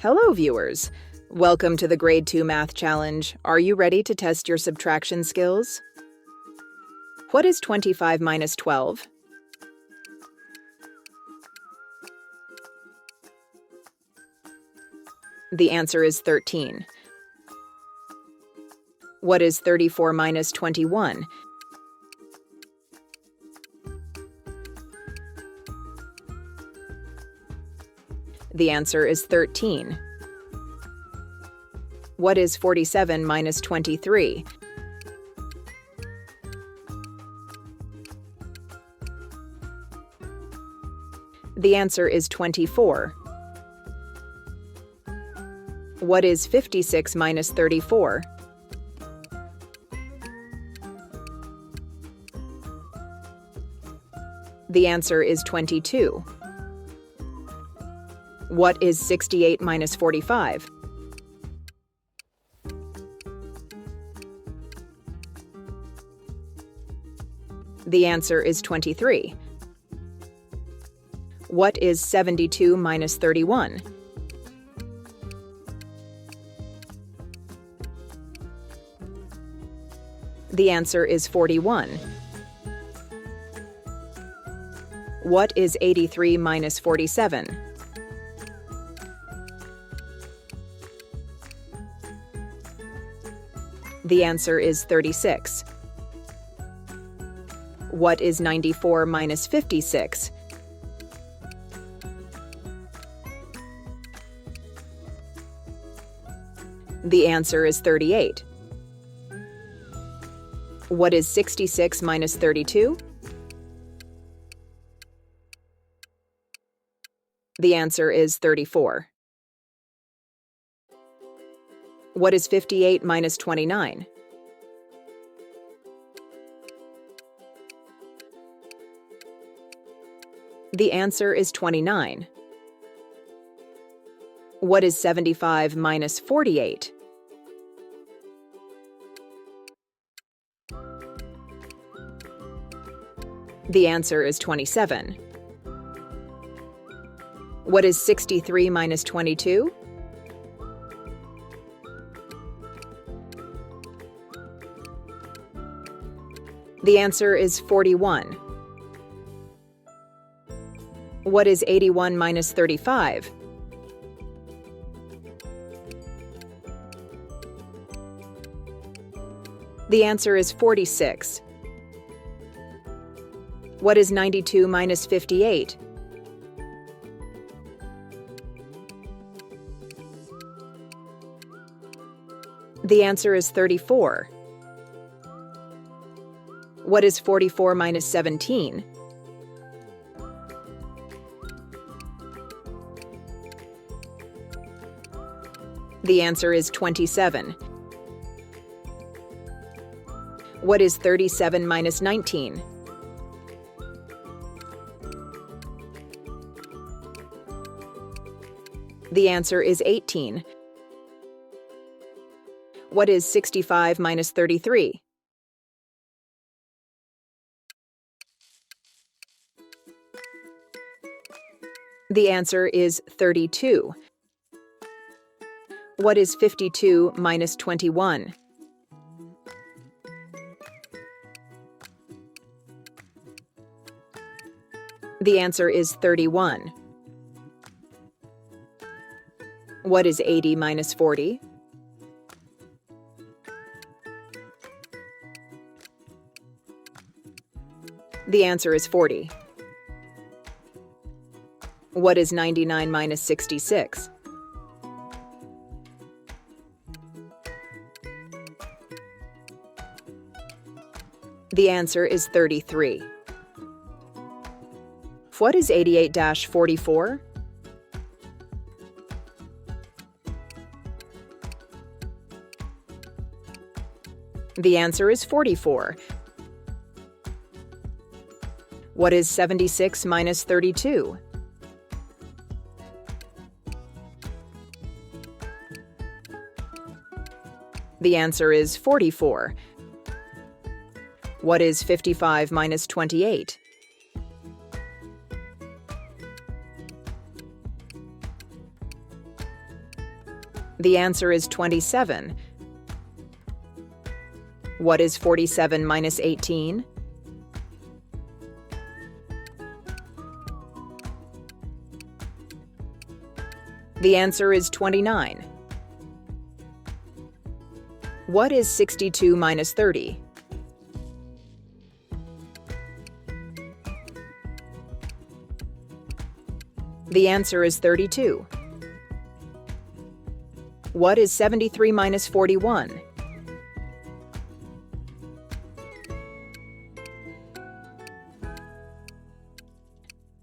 Hello, viewers. Welcome to the Grade 2 Math Challenge. Are you ready to test your subtraction skills? What is 25 minus 12? The answer is 13. What is 34 minus 21? The answer is 13. What is 47 minus 23? The answer is 24. What is 56 minus 34? The answer is 22. What is 68 minus 45? The answer is 23. What is 72 minus 31? The answer is 41. What is 83 minus 47? The answer is 36. What is 94 minus 56? The answer is 38. What is 66 minus 32? The answer is 34. What is 58 minus 29? The answer is 29. What is 75 minus 48? The answer is 27. What is 63 minus 22? The answer is 41. What is 81 minus 35? The answer is 46. What is 92 minus 58? The answer is 34. What is 44 minus 17? The answer is 27. What is 37 minus 19? The answer is 18. What is 65 minus 33? The answer is 32. What is 52 minus 21? The answer is 31. What is 80 minus 40? The answer is 40. What is 99 minus 66? The answer is 33. What is 88-44? The answer is 44. What is 76 minus 32? The answer is 44. What is 55 minus 28? The answer is 27. What is 47 minus 18? The answer is 29. What is 62 minus 30? The answer is 32. What is 73 minus 41?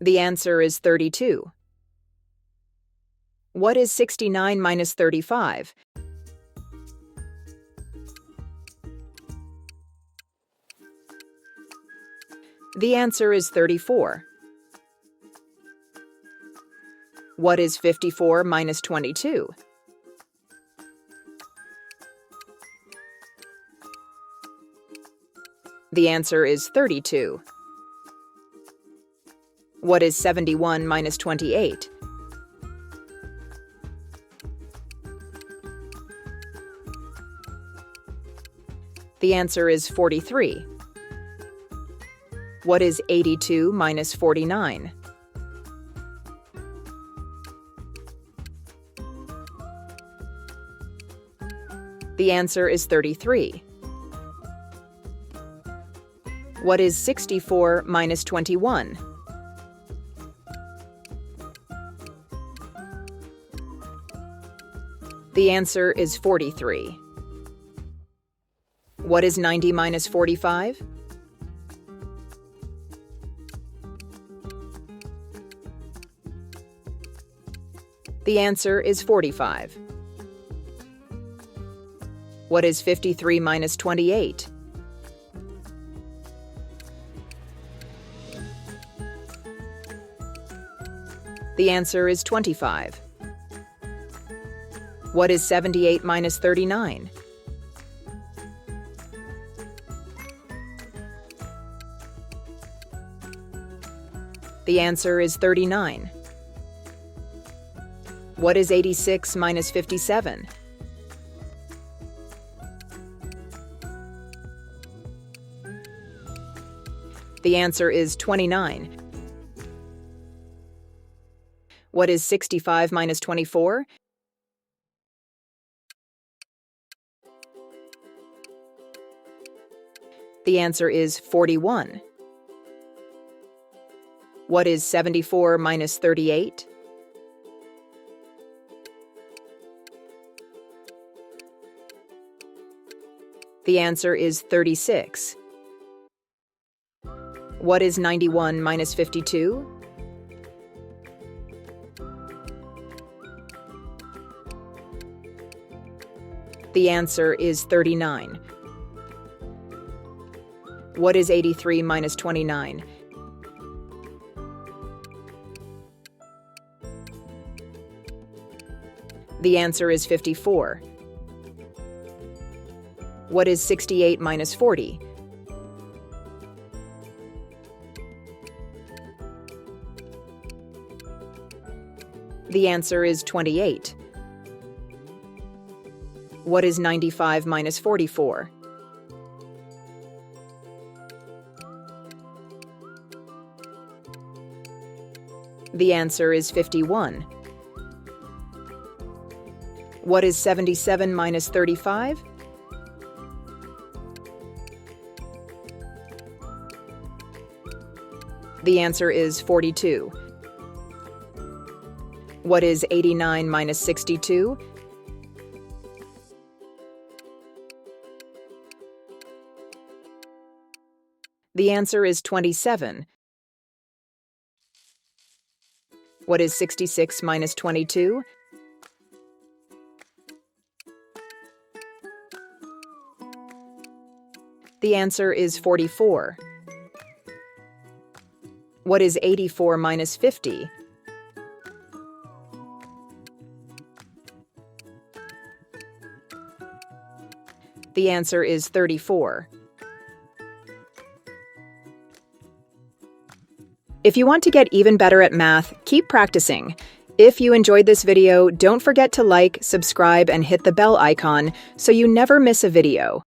The answer is 32. What is 69 minus 35? The answer is 34. What is 54 minus 22? The answer is 32. What is 71 minus 28? The answer is 43. What is 82 minus 49? The answer is 33. What is 64 minus 21? The answer is 43. What is 90 minus 45? The answer is 45. What is 53 minus 28? The answer is 25. What is 78 minus 39? The answer is 39. What is 86 minus 57? The answer is 29. What is 65 minus 24? The answer is 41. What is 74 minus 38? The answer is 36. What is 91 minus 52? The answer is 39. What is 83 minus 29? The answer is 54. What is 68 minus 40? The answer is 28. What is 95 minus 44? The answer is 51. What is 77 minus 35? The answer is 42. What is 89 minus 62? The answer is 27. What is 66 minus 22? The answer is 44. What is 84 minus 50? The answer is 34. If you want to get even better at math, keep practicing. If you enjoyed this video, don't forget to like, subscribe, and hit the bell icon so you never miss a video.